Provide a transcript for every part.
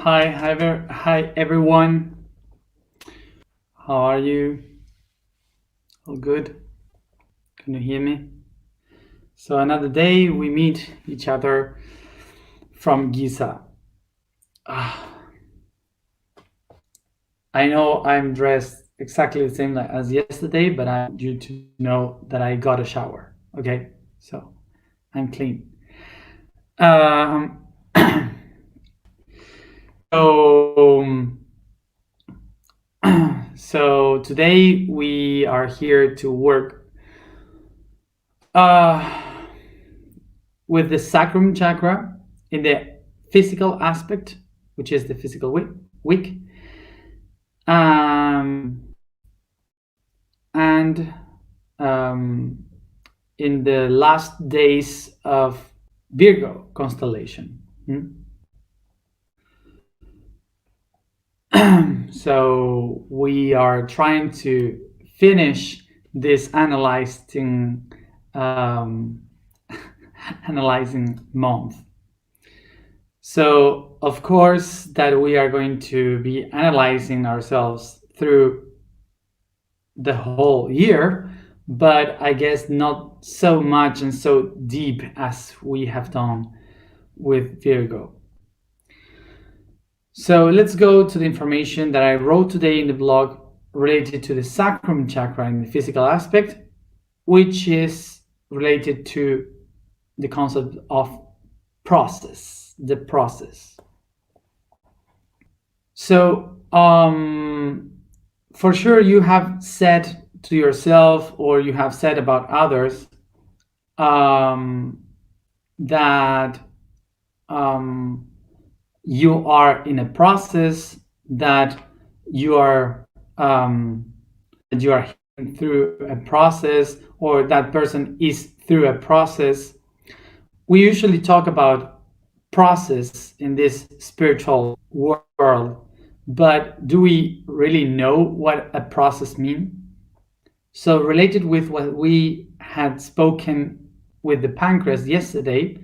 Hi everyone. How are you? All good? Can you hear me? So another day we meet each other from Giza. I know I'm dressed exactly the same as yesterday, but I want you to know that I got a shower. Okay, so I'm clean. Um, so so today we are here to work with the sacrum chakra in the physical aspect, which is the physical week. And in the last days of Virgo constellation. So we are trying to finish this analyzing month. So of course that we are going to be analyzing ourselves through the whole year, but I guess not so much and so deep as we have done with Virgo. So let's go to the information that I wrote today in the blog related to the sacrum chakra in the physical aspect, which is related to the concept of the process. So for sure you have said to yourself, or you have said about others, that you are in a process, that you are through a process, or that person is through a process. We usually talk about process in this spiritual world, but do we really know what a process means? So related with what we had spoken with the pancreas yesterday,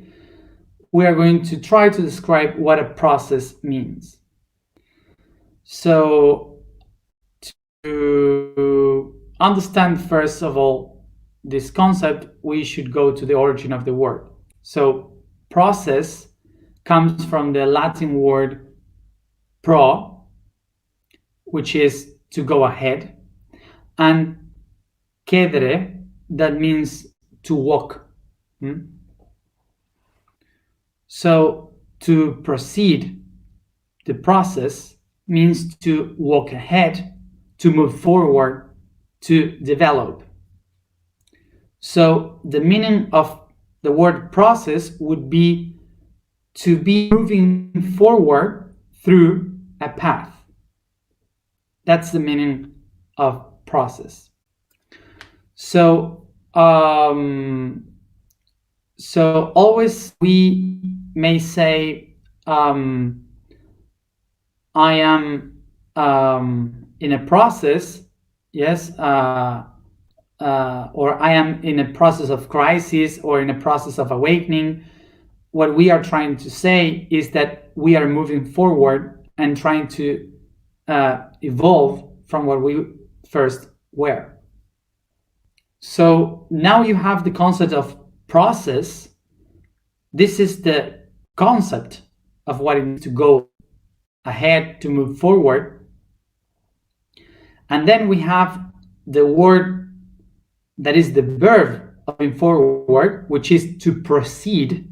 we are going to try to describe what a process means. So to understand first of all this concept, we should go to the origin of the word. So process comes from the Latin word pro, which is to go ahead, and cedere, that means to walk. So to proceed, the process means to walk ahead, to move forward, to develop. So the meaning of the word process would be to be moving forward through a path. That's the meaning of process. So always we may say, I am in a process, yes, or I am in a process of crisis, or in a process of awakening. What we are trying to say is that we are moving forward and trying to evolve from what we first were. So now you have the concept of process. This is the concept of what it means to go ahead, to move forward. And then we have the word that is the verb of moving forward, which is to proceed.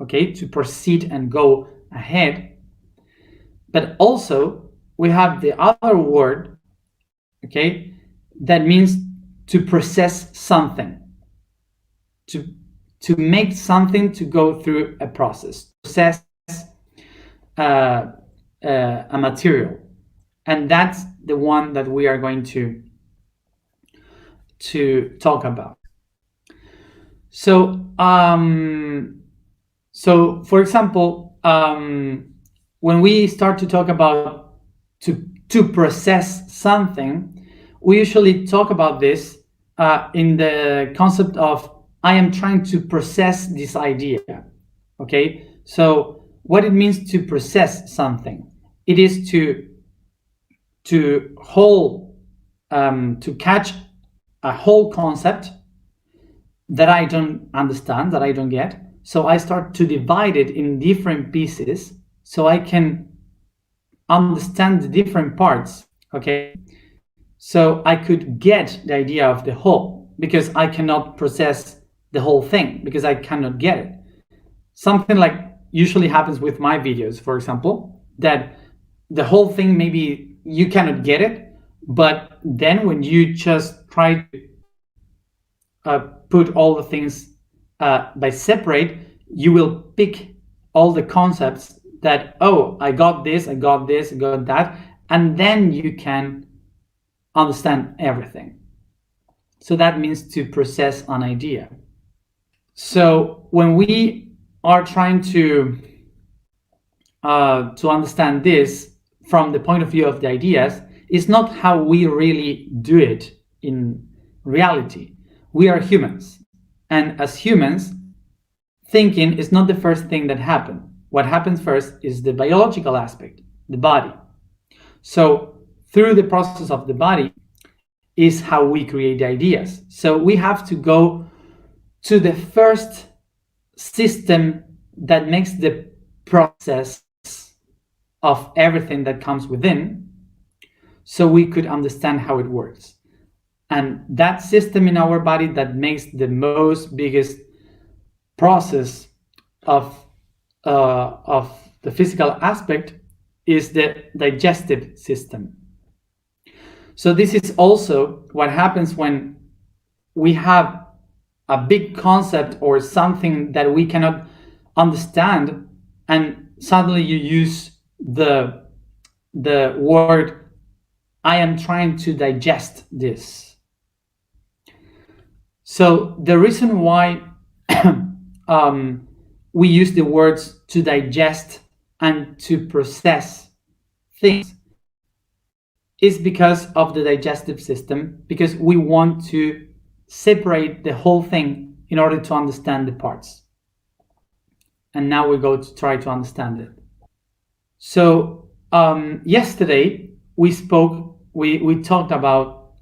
Okay, to proceed and go ahead. But also we have the other word, okay, that means to process something, to make something to go through a process, process a material. And that's the one that we are going to talk about. So for example, when we start to talk about to process something, we usually talk about this in the concept of I am trying to process this idea. Okay, so what it means to process something. it is to whole to catch a whole concept that I don't understand, that I don't get. So I start to divide it in different pieces so I can understand the different parts. Okay, so I could get the idea of the whole, because I cannot process the whole thing because I cannot get it. Something like usually happens with my videos, for example, that the whole thing, maybe you cannot get it, but then when you just try to put all the things by separate, you will pick all the concepts that, oh, I got this, I got this, I got that, and then you can understand everything. So that means to process an idea. So when we are trying to understand this from the point of view of the ideas, it's not how we really do it in reality. We are humans, and as humans, thinking is not the first thing that happens. What happens first is the biological aspect, the body. So through the process of the body is how we create the ideas. So we have to go to the first system that makes the process of everything that comes within, so we could understand how it works. And that system in our body that makes the most biggest process of the physical aspect is the digestive system. So this is also what happens when we have a big concept or something that we cannot understand, and suddenly you use the word, I am trying to digest this. So the reason why we use the words to digest and to process things is because of the digestive system, because we want to separate the whole thing in order to understand the parts. And now we go to try to understand it. So yesterday we talked about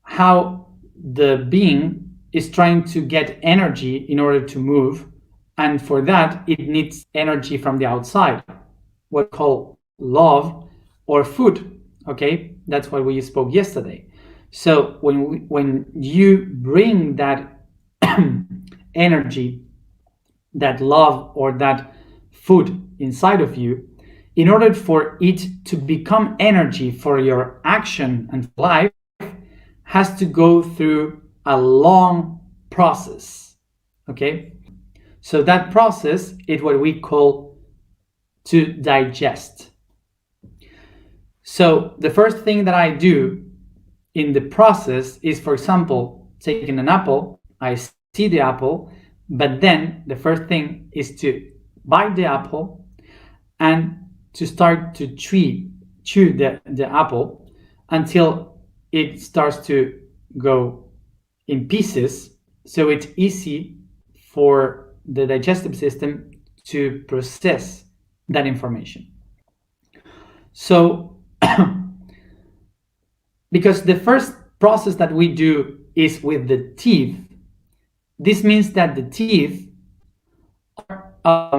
how the being is trying to get energy in order to move, and for that it needs energy from the outside, what we call love or food. Okay, that's what we spoke yesterday. So when you bring that energy, that love or that food inside of you, in order for it to become energy for your action and life, has to go through a long process. Okay, so that process is what we call to digest. So the first thing that I do in the process is, for example, taking an apple. I see the apple, but then the first thing is to bite the apple and to start to chew the apple until it starts to go in pieces, so it's easy for the digestive system to process that information. So because the first process that we do is with the teeth, this means that the teeth are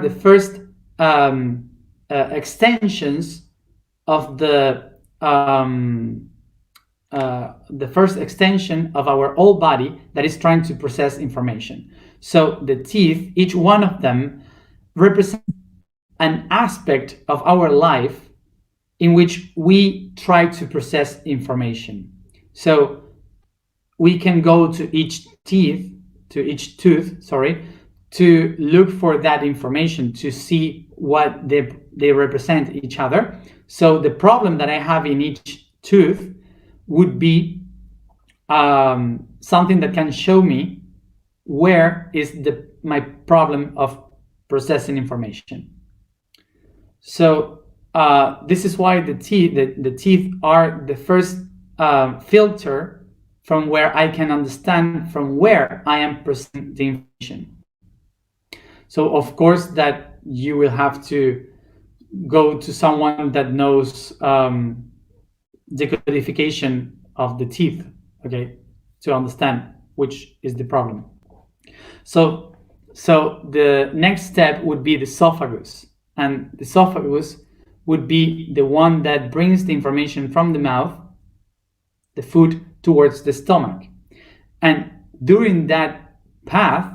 the first extensions of the first extension of our whole body that is trying to process information. So the teeth, each one of them, represents an aspect of our life in which we try to process information. So we can go to each tooth, to look for that information, to see what they represent each other. So the problem that I have in each tooth would be something that can show me where is my problem of processing information. So this is why the teeth are the first filter from where I can understand from where I am processing the information. So of course that you will have to go to someone that knows decodification of the teeth, okay, to understand which is the problem. So the next step would be the esophagus, and the esophagus would be the one that brings the information from the mouth, the food, towards the stomach. And during that path,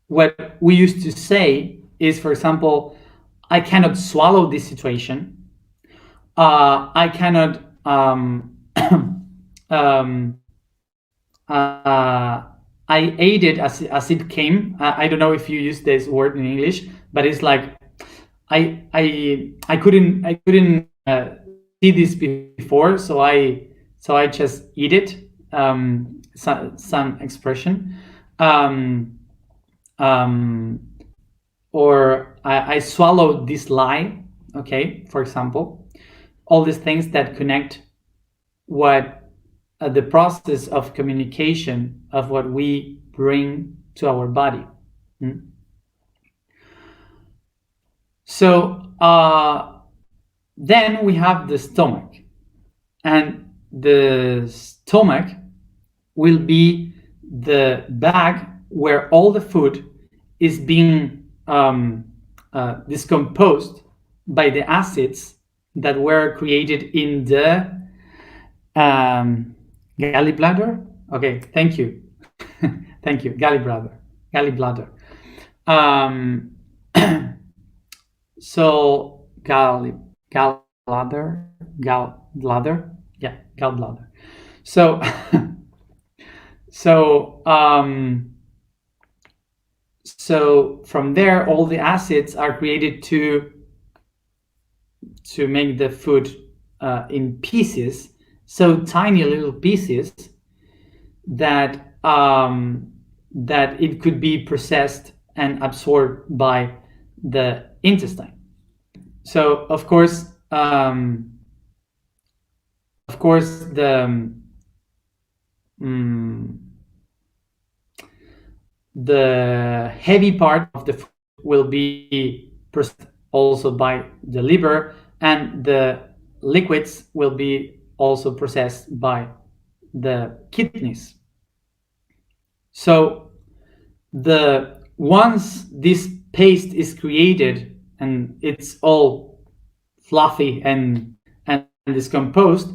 what we used to say is, for example, I cannot swallow this situation. I cannot I ate it as it came. I don't know if you use this word in English, but it's like I couldn't see this before, so I just eat it. Some expression, or I swallowed this lie. Okay, for example, all these things that connect what the process of communication of what we bring to our body. So then we have the stomach, and the stomach will be the bag where all the food is being discomposed by the acids that were created in the gallbladder. Okay, thank you. Thank you, gallbladder. So gallbladder, yeah, gallbladder. So so from there, all the acids are created to make the food in pieces, so tiny little pieces that that it could be processed and absorbed by the intestine. So of course the heavy part of the food will be processed also by the liver, and the liquids will be also processed by the kidneys. So once this paste is created and it's all fluffy and discomposed,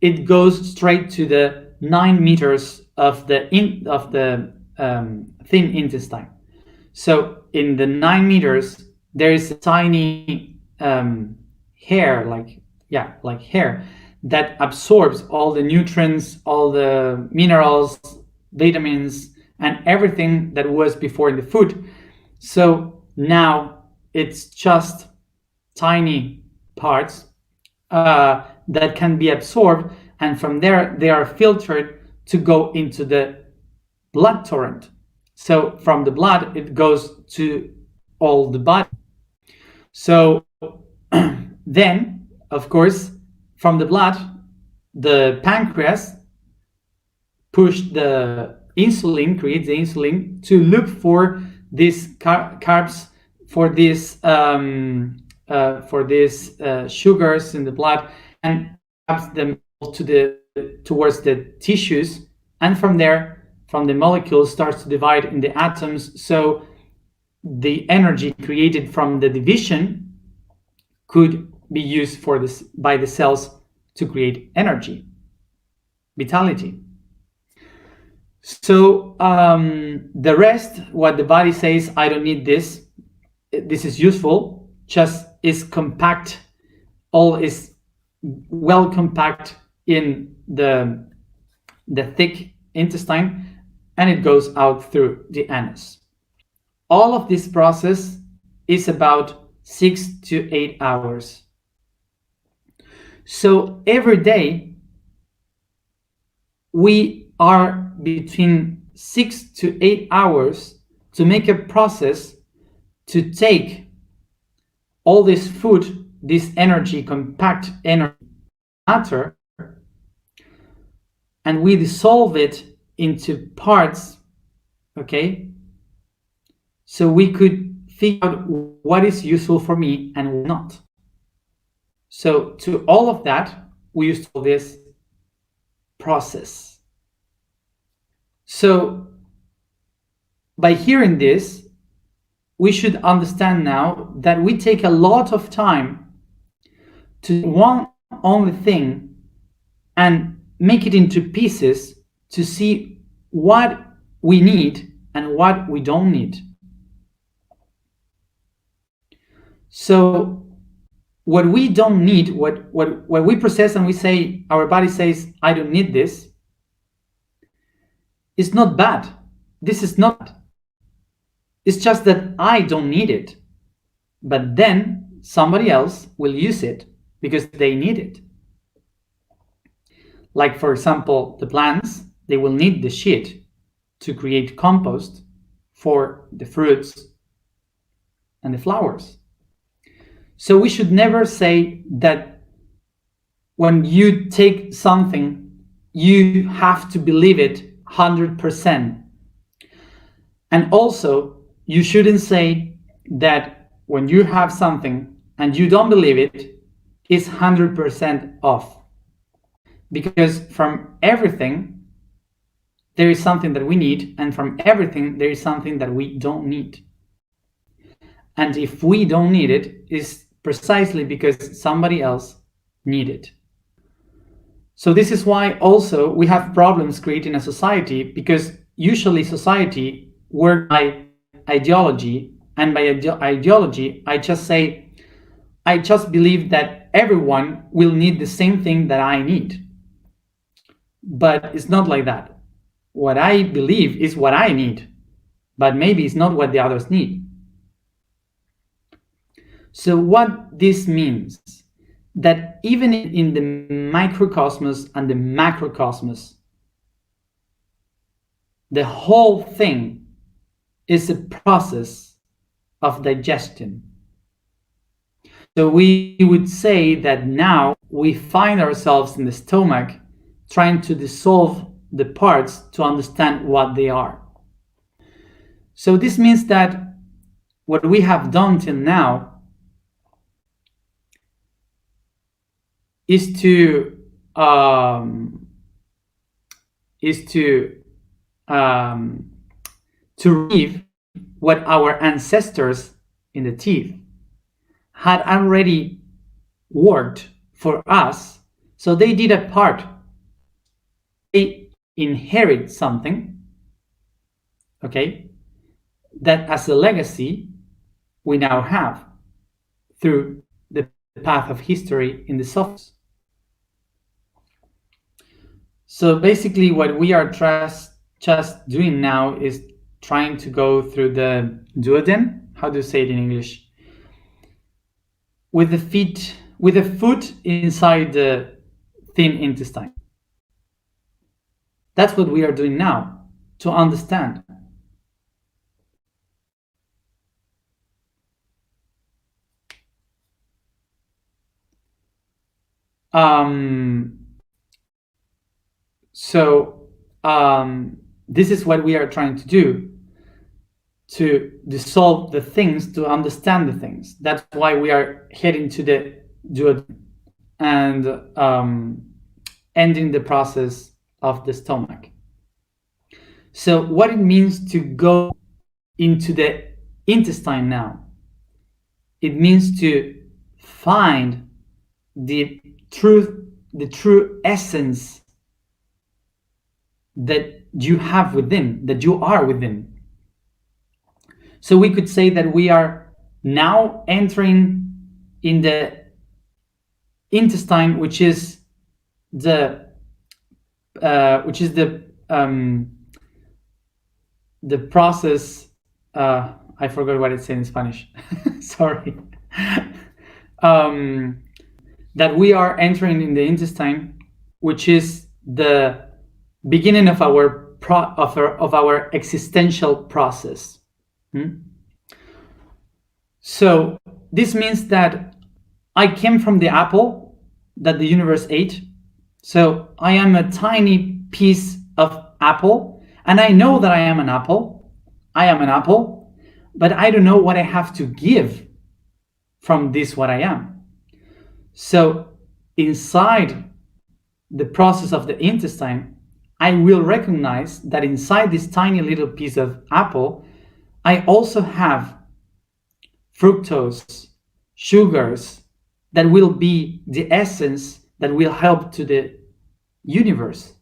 it goes straight to the 9 meters of the thin intestine. So in the 9 meters, there is a tiny hair, like hair, that absorbs all the nutrients, all the minerals, vitamins, and everything that was before in the food. So now it's just tiny parts that can be absorbed, and from there they are filtered to go into the blood torrent. So from the blood it goes to all the body. So then, of course, from the blood, the pancreas pushed the insulin, creates the insulin to look for these carbs, for these sugars in the blood, and grabs them towards the tissues, and from there, from the molecules, starts to divide in the atoms. So the energy created from the division could be used for this by the cells to create energy, vitality. So the rest, what the body says, I don't need this, this is useful, just is compact, all is well compact in the thick intestine, and it goes out through the anus. All of this process is about 6 to 8 hours. So every day we are between 6 to 8 hours to make a process to take all this food, this energy, compact energy, matter, and we dissolve it into parts, okay? so we could figure out what is useful for me and what not. So to all of that, we use to call this process. So by hearing this, we should understand now that we take a lot of time to one only thing and make it into pieces to see what we need and what we don't need. So what we don't need, what we process and we say, our body says, I don't need this, it's not bad. This is not. It's just that I don't need it. But then somebody else will use it because they need it. Like, for example, the plants, they will need the shit to create compost for the fruits and the flowers. So we should never say that when you take something, you have to believe it 100%. And also, you shouldn't say that when you have something and you don't believe it, it's 100% off. Because from everything, there is something that we need, and from everything, there is something that we don't need. And if we don't need it, it's precisely because somebody else needs it. So this is why also we have problems creating a society, because usually society works by ideology, and by ideology, I just believe that everyone will need the same thing that I need. But it's not like that. What I believe is what I need, but maybe it's not what the others need. So what this means, that even in the microcosmos and the macrocosmos, the whole thing is a process of digestion. So we would say that now we find ourselves in the stomach trying to dissolve the parts to understand what they are. So this means that what we have done till now is to read what our ancestors in the teeth had already worked for us. So they did a part. They inherit something, okay, that as a legacy we now have through the path of history in the softs. So basically what we are just doing now is trying to go through the duoden, how do you say it in English? With the foot inside the thin intestine. That's what we are doing now, to understand. This is what we are trying to do, to dissolve the things, to understand the things. That's why we are heading to the duodenum and ending the process of the stomach. So what it means to go into the intestine now, it means to find the true essence that you have within, that you are within. So we could say that we are now entering in the intestine, which is the process. I forgot what it said in Spanish. Sorry. That we are entering in the intestine, which is the beginning of our existential process. So this means that I came from the apple that the universe ate. So I am a tiny piece of apple, and I know that I am an apple. I am an apple, but I don't know what I have to give from this what I am. So inside the process of the intestine, I will recognize that inside this tiny little piece of apple, I also have fructose, sugars that will be the essence that will help to the universe.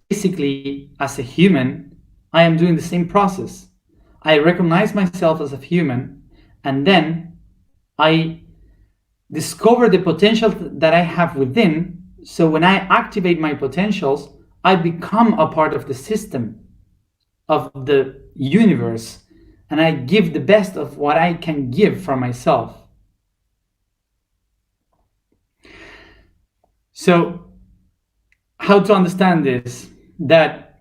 Basically, as a human, I am doing the same process. I recognize myself as a human, and then I discover the potential that I have within. So when I activate my potentials, I become a part of the system, of the universe, and I give the best of what I can give from myself. So how to understand this? That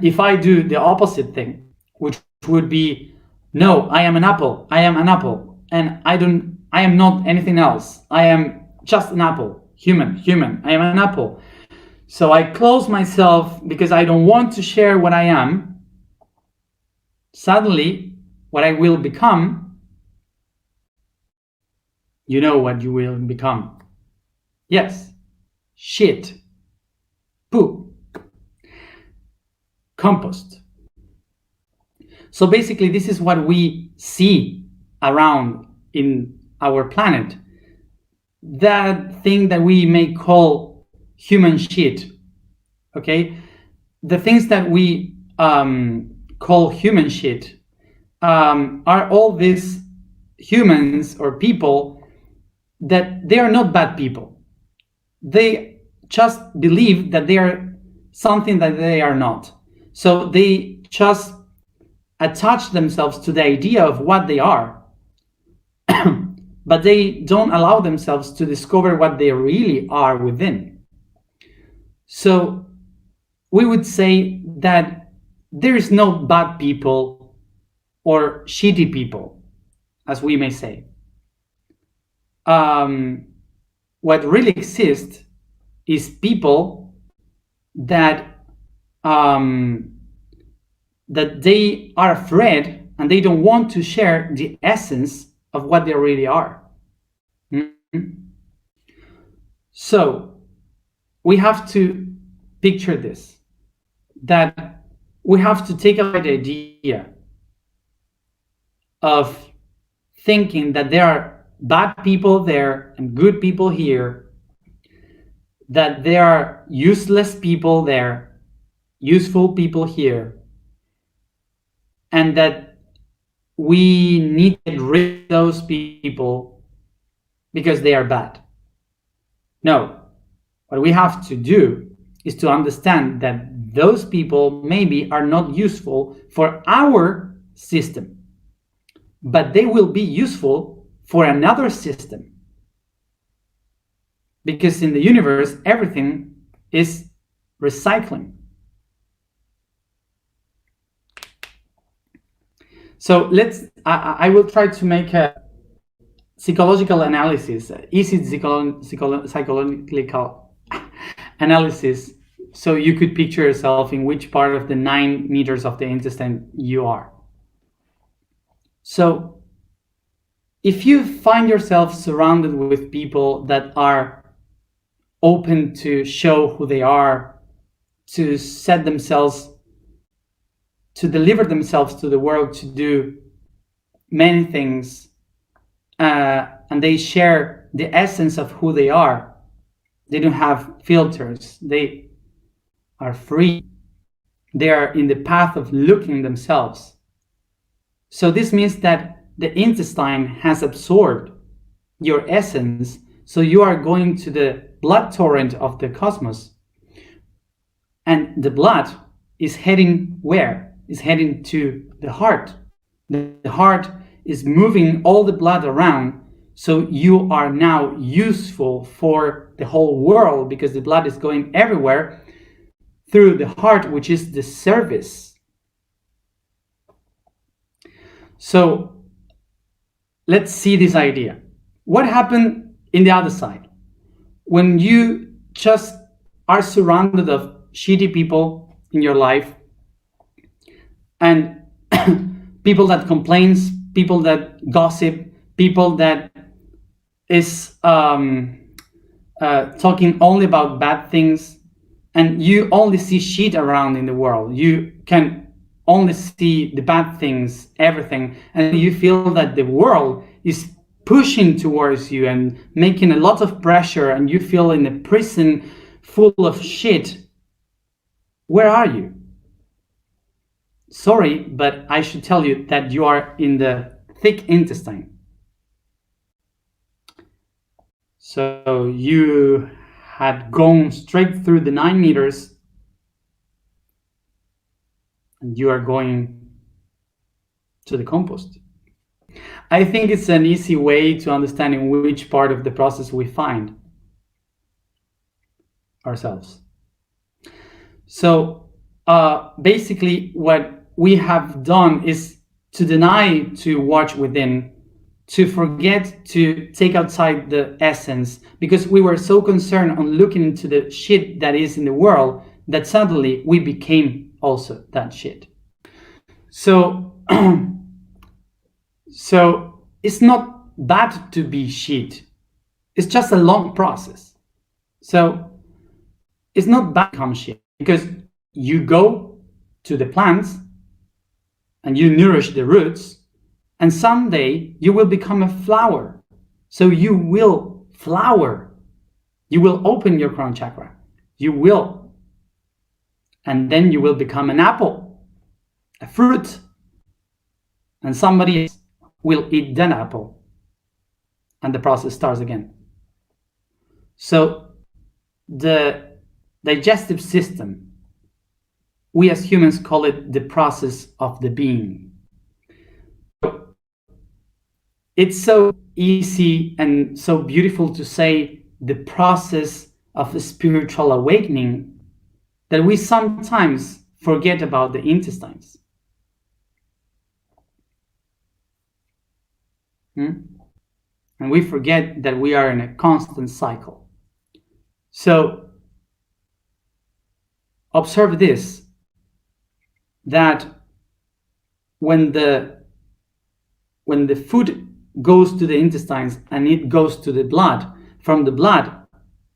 if I do the opposite thing, which would be, no, I am an apple, and I am not anything else. I am just an apple, human, I am an apple. So I close myself because I don't want to share what I am. Suddenly, what I will become, you know what you will become. Yes, shit, poop, compost. So basically, this is what we see around in our planet. That thing that we may call human shit, okay? The things that we call human shit are all these humans or people that they are not bad people. They just believe that they are something that they are not. So they just attach themselves to the idea of what they are, but they don't allow themselves to discover what they really are within. So we would say that there is no bad people or shitty people, as we may say. What really exists is people that that they are afraid and they don't want to share the essence of what they really are. So we have to picture this, that we have to take away the idea of thinking that there are bad people there and good people here, that there are useless people there, useful people here, and that we need to get rid of those people because they are bad. No, what we have to do is to understand that those people maybe are not useful for our system, but they will be useful for another system. Because in the universe, everything is recycling. So I will try to make a psychological analysis, easy psychological analysis, so you could picture yourself in which part of the 9 meters of the intestine you are. So if you find yourself surrounded with people that are open to show who they are, to set themselves, to deliver themselves to the world, to do many things, and they share the essence of who they are. They don't have filters. They are free. They are in the path of looking themselves. So this means that the intestine has absorbed your essence, so you are going to the blood torrent of the cosmos. And the blood is heading where? Is heading to the heart. The heart is moving all the blood around, so you are now useful for the whole world because the blood is going everywhere through the heart, which is the service. So let's see this idea. What happened in the other side? When you just are surrounded of shitty people in your life, And people that complains, people that gossip, people that is talking only about bad things, and you only see shit around in the world. You can only see the bad things, everything, and you feel that the world is pushing towards you and making a lot of pressure, and you feel in a prison full of shit. Where are you? Sorry, but I should tell you that you are in the thick intestine. So you had gone straight through the 9 meters, and you are going to the compost. I think it's an easy way to understanding which part of the process we find ourselves. So basically what we have done is to deny to watch within, to forget to take outside the essence, because we were so concerned on looking into the shit that is in the world that suddenly we became also that shit. So so it's not bad to be shit. It's just a long process. So it's not bad to become shit, because you go to the plants and you nourish the roots, and someday you will become a flower. So you will flower. You will open your crown chakra. You will. And then you will become an apple, a fruit. And somebody else will eat that apple. And the process starts again. So the digestive system, we as humans call it the process of the being. It's so easy and so beautiful to say the process of a spiritual awakening that we sometimes forget about the intestines. And we forget that we are in a constant cycle. So observe this, that when the food goes to the intestines and it goes to the blood, from the blood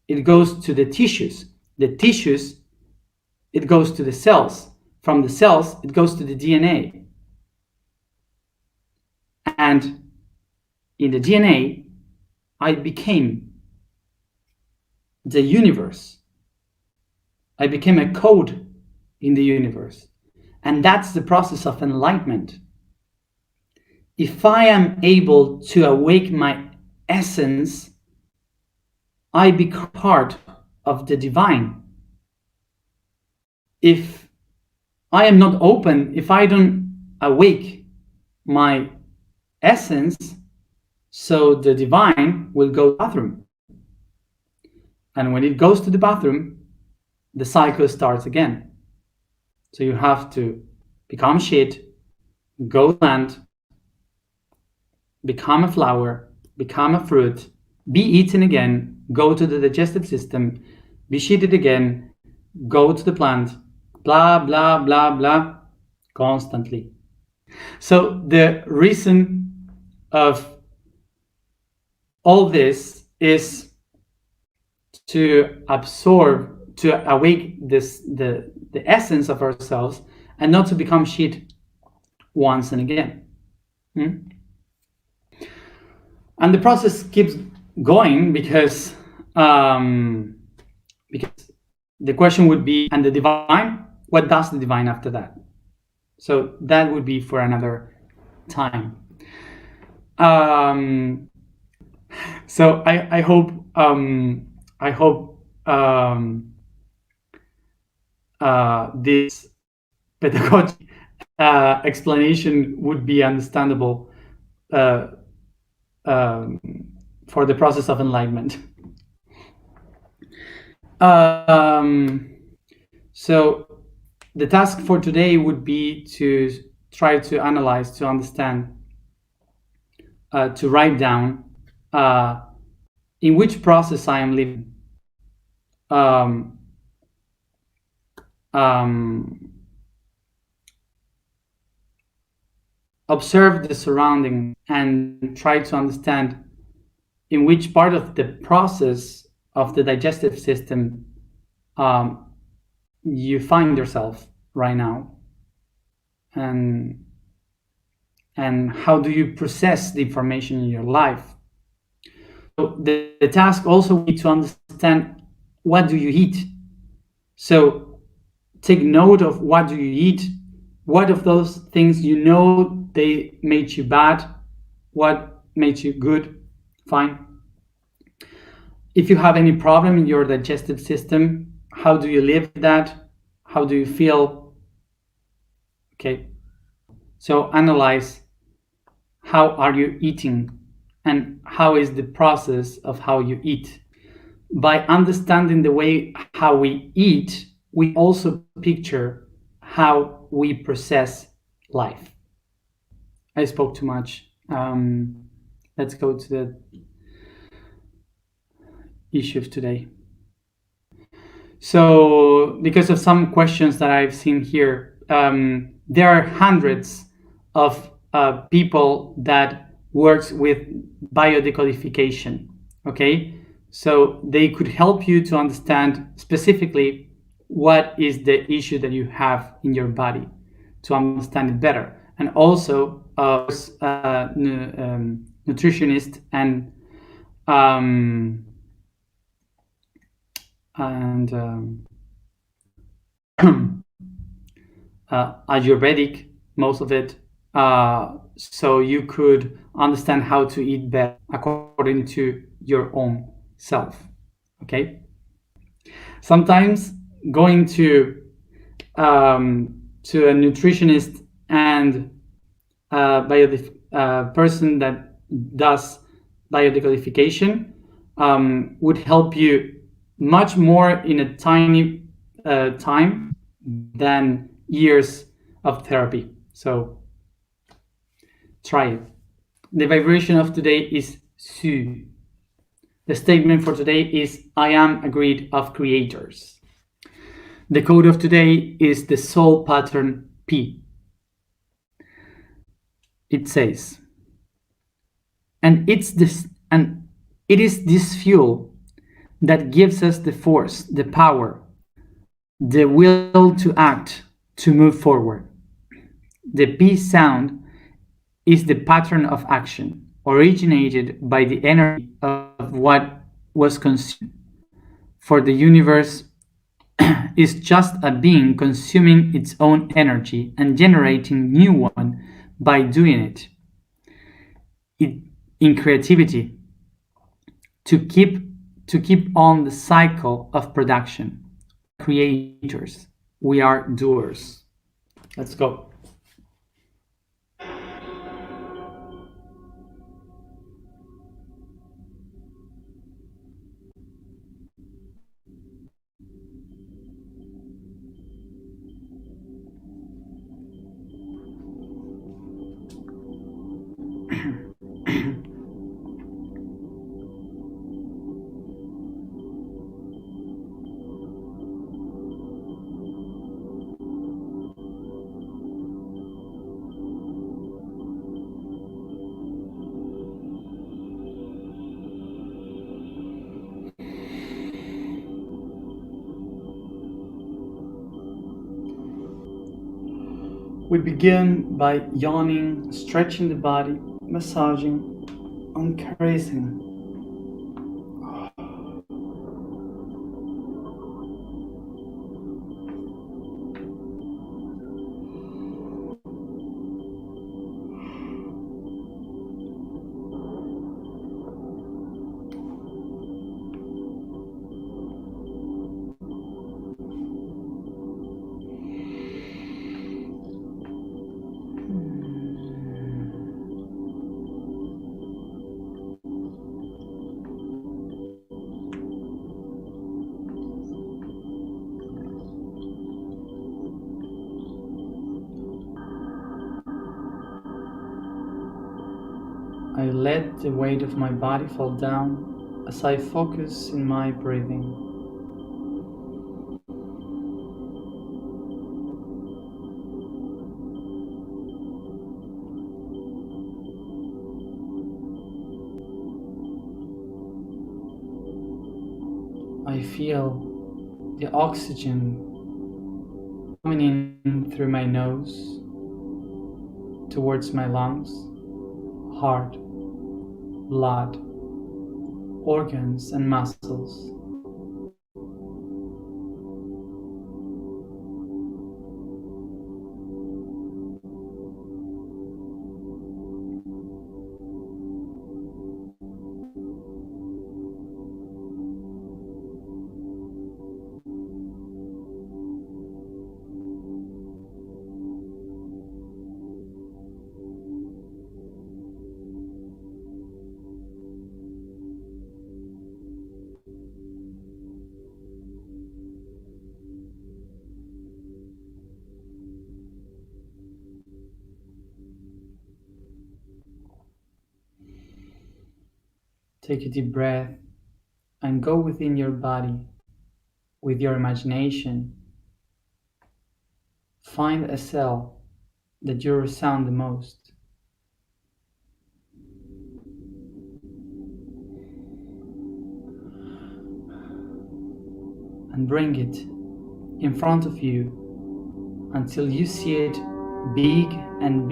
it goes to the tissues, it goes to the cells, from the cells it goes to the DNA, and in the DNA I became the universe. I became a code in the universe, and that's the process of enlightenment. If I am able to awake my essence, I become part of the divine. If I am not open, if I don't awake my essence, so the divine will go to the bathroom. And when it goes to the bathroom, the cycle starts again. So you have to become shit, go land, become a flower, become a fruit, be eaten again, go to the digestive system, be shitted again, go to the plant, blah, blah, blah, blah, constantly. So the reason of all this is to absorb, to awake the essence of ourselves, and not to become shit once and again. And the process keeps going because the question would be, and the divine, what does the divine after that? So that would be for another time. So I hope this pedagogy explanation would be understandable for the process of enlightenment. So the task for today would be to try to analyze, to understand, to write down in which process I am living. observe the surrounding and try to understand in which part of the process of the digestive system you find yourself right now, and how do you process the information in your life. So the task also need to understand what do you eat. So take note of what do you eat, what of those things you know they made you bad, what made you good, fine. If you have any problem in your digestive system, how do you live with that? How do you feel? Okay. So analyze how are you eating and how is the process of how you eat. By understanding the way how we eat, we also picture how we process life. I spoke too much. Let's go to the issue of today. So, because of some questions that I've seen here, there are hundreds of people that works with biodecodification. Okay, so they could help you to understand specifically what is the issue that you have in your body, to understand it better, and also nutritionist um, and Ayurvedic, most of it, so you could understand how to eat better according to your own self. Okay. Sometimes going to a nutritionist and person that does biodecodification would help you much more in a tiny time than years of therapy. So try it. The vibration of today is Su. The statement for today is I am a grid of creators. The code of today is the soul pattern P. It says, and it is this fuel that gives us the force, the power, the will to act, to move forward. The P sound is the pattern of action originated by the energy of what was consumed. For the universe is just a being consuming its own energy and generating new one by doing it. In creativity, to keep on the cycle of production. Creators, we are doers. Let's go. We begin by yawning, stretching the body, massaging, and caressing. I let the weight of my body fall down as I focus in my breathing. I feel the oxygen coming in through my nose towards my lungs, heart, blood, organs, and muscles. Take a deep breath and go within your body with your imagination. Find a cell that you resound the most. And bring it in front of you until you see it big and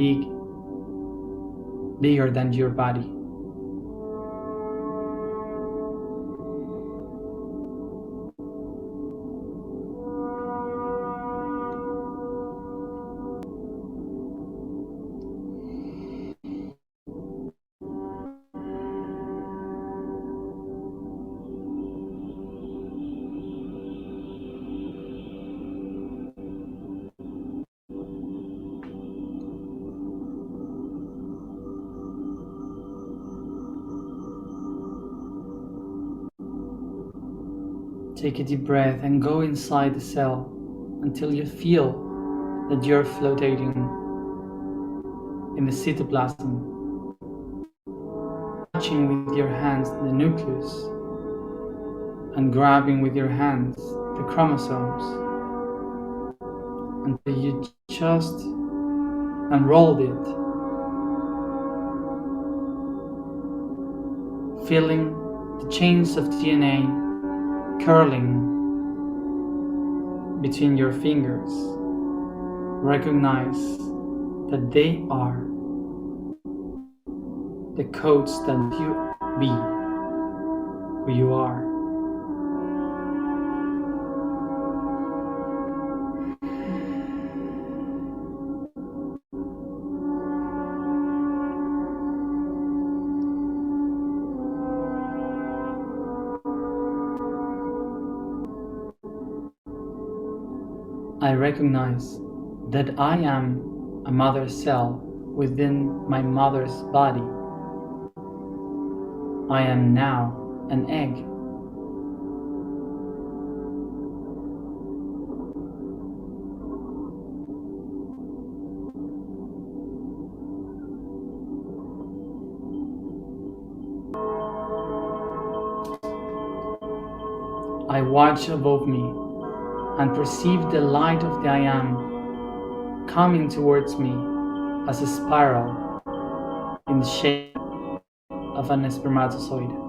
bigger than your body. Take a deep breath and go inside the cell until you feel that you're floating in the cytoplasm, touching with your hands the nucleus and grabbing with your hands the chromosomes until you just unrolled it, feeling the chains of DNA curling between your fingers. Recognize that they are the codes that you be who you are. I recognize that I am a mother cell within my mother's body. I am now an egg. I watch above me and perceive the light of the I Am coming towards me as a spiral in the shape of an spermatozoid.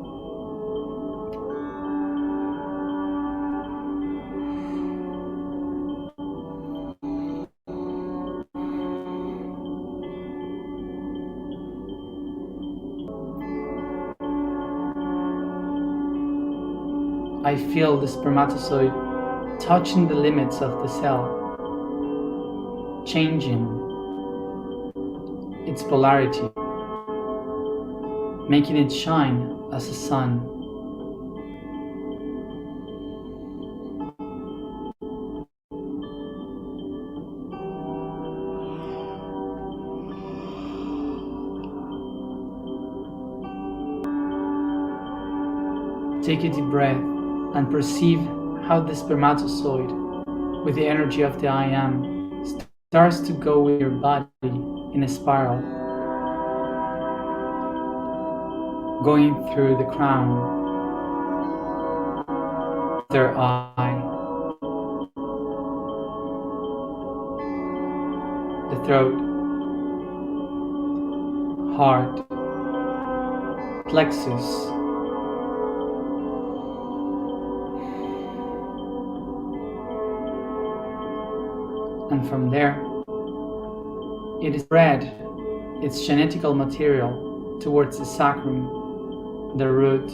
I feel the spermatozoid touching the limits of the cell, changing its polarity, making it shine as a sun. Take a deep breath and perceive how the spermatozoid, with the energy of the I Am, starts to go with your body in a spiral, going through the crown, third eye, the throat, heart, plexus, and from there it is spread its genetical material towards the sacrum, the root,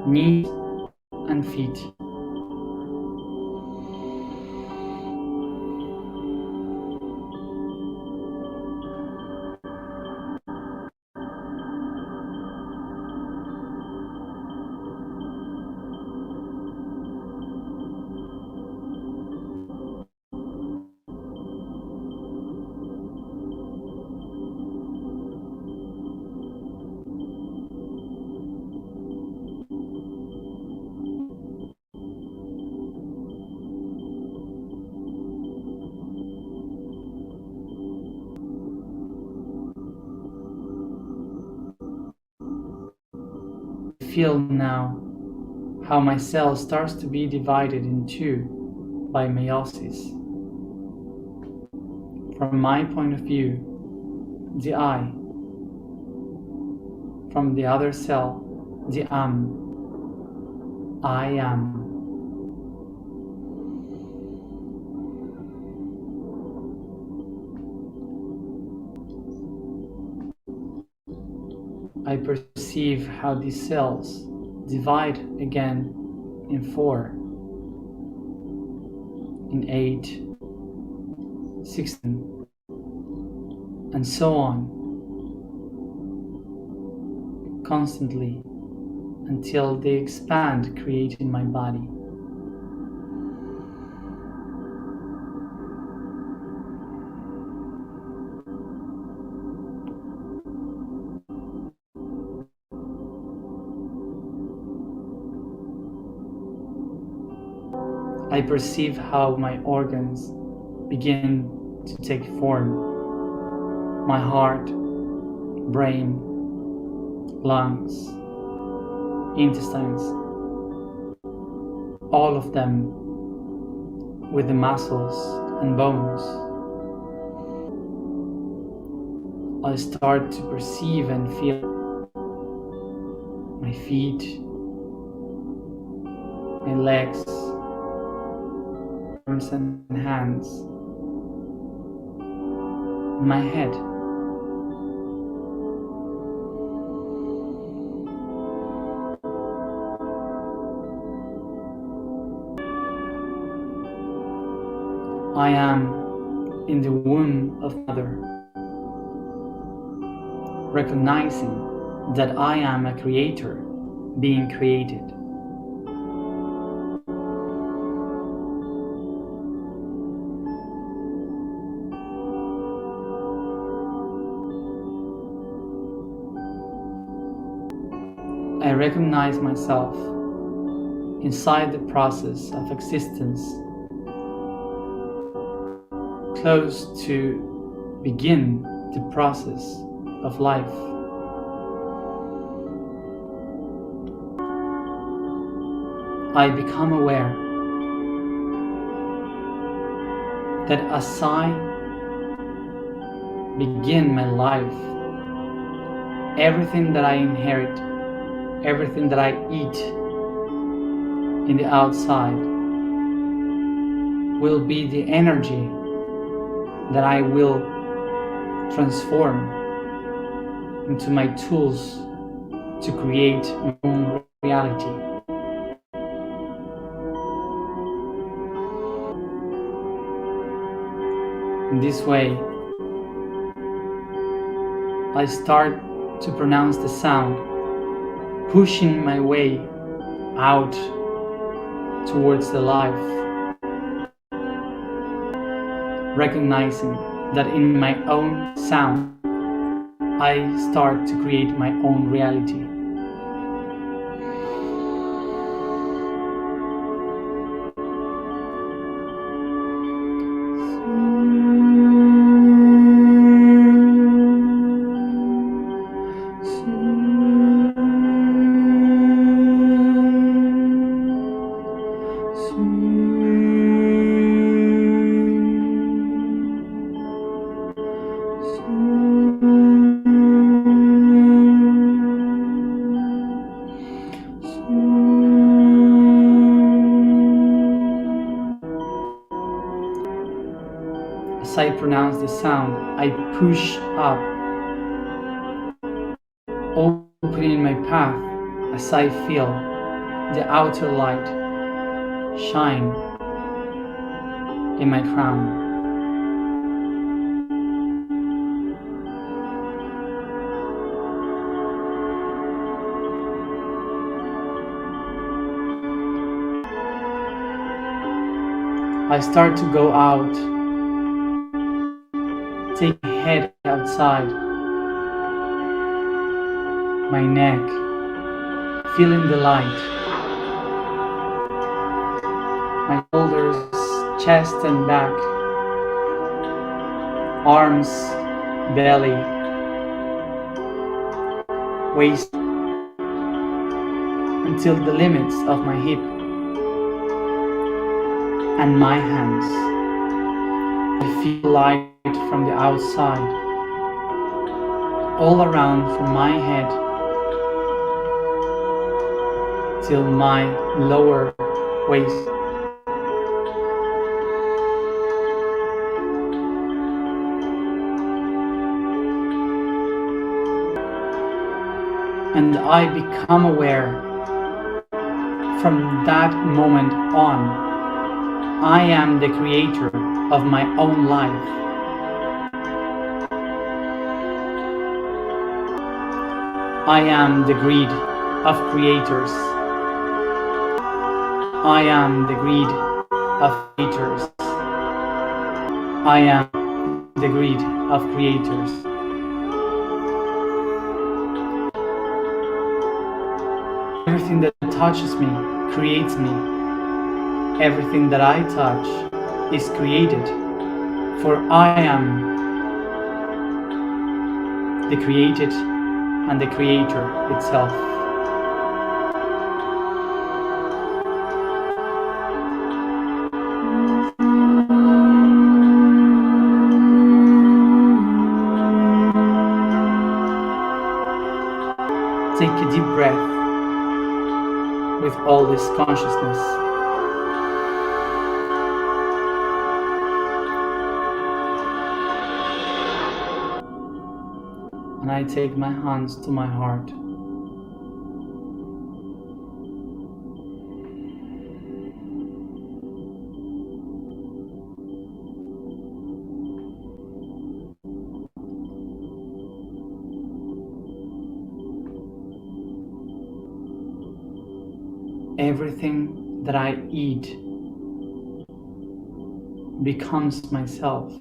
knees and feet. Feel now how my cell starts to be divided in two by meiosis. From my point of view, the I; from the other cell, the I am. I perceive how these cells divide again in 4, in 8, 16, and so on, constantly until they expand, creating my body. I perceive how my organs begin to take form. My heart, brain, lungs, intestines, all of them with the muscles and bones. I start to perceive and feel my feet, my legs, arms and hands, my head. I am in the womb of Mother, recognizing that I am a creator being created. I recognize myself inside the process of existence, close to begin the process of life. I become aware that as I begin my life, everything that I inherit, everything that I eat in the outside will be the energy that I will transform into my tools to create my own reality. In this way, I start to pronounce the sound, pushing my way out towards the life, recognizing that in my own sound, I start to create my own reality. pronounce the sound, I push up, opening my path as I feel the outer light shine in my crown. I start to go out, take my head outside, my neck, feeling the light, my shoulders, chest and back, arms, belly, waist, until the limits of my hip and my hands. I feel light from the outside, all around from my head till my lower waist. And I become aware from that moment on, I am the creator of my own life. I am the greed of creators. I am the greed of creators. I am the greed of creators. Everything that touches me creates me. Everything that I touch is created, for I am the created and the creator itself. Take a deep breath with all this consciousness. And I take my hands to my heart. Everything that I eat becomes myself.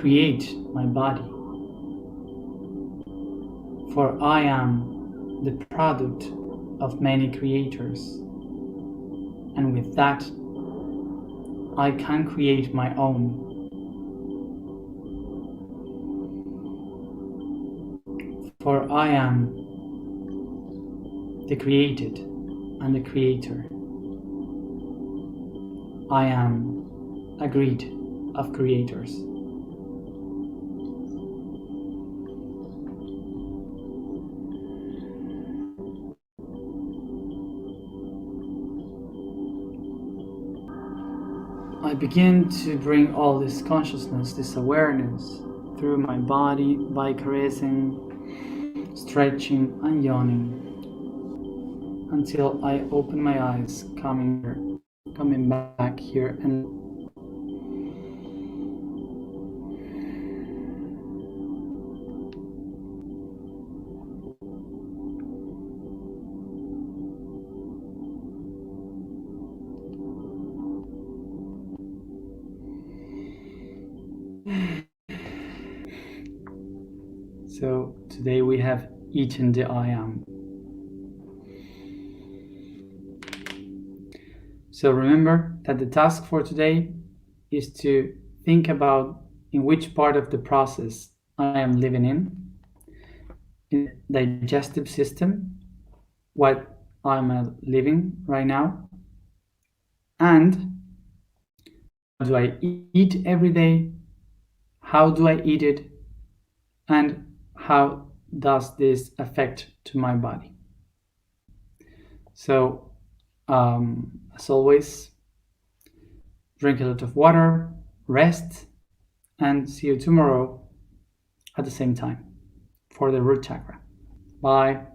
Create my body. For I am the product of many creators. And with that, I can create my own. For I am the created and the creator. I am a greed of creators. I begin to bring all this consciousness, this awareness through my body by caressing, stretching and yawning until I open my eyes, coming back here and so today we have eaten the I am. So remember that the task for today is to think about in which part of the process I am living in the digestive system, what I'm living right now, and what do I eat every day, how do I eat it, and how does this affect to my body. So as always, drink a lot of water, rest, and see you tomorrow at the same time for the root chakra. Bye.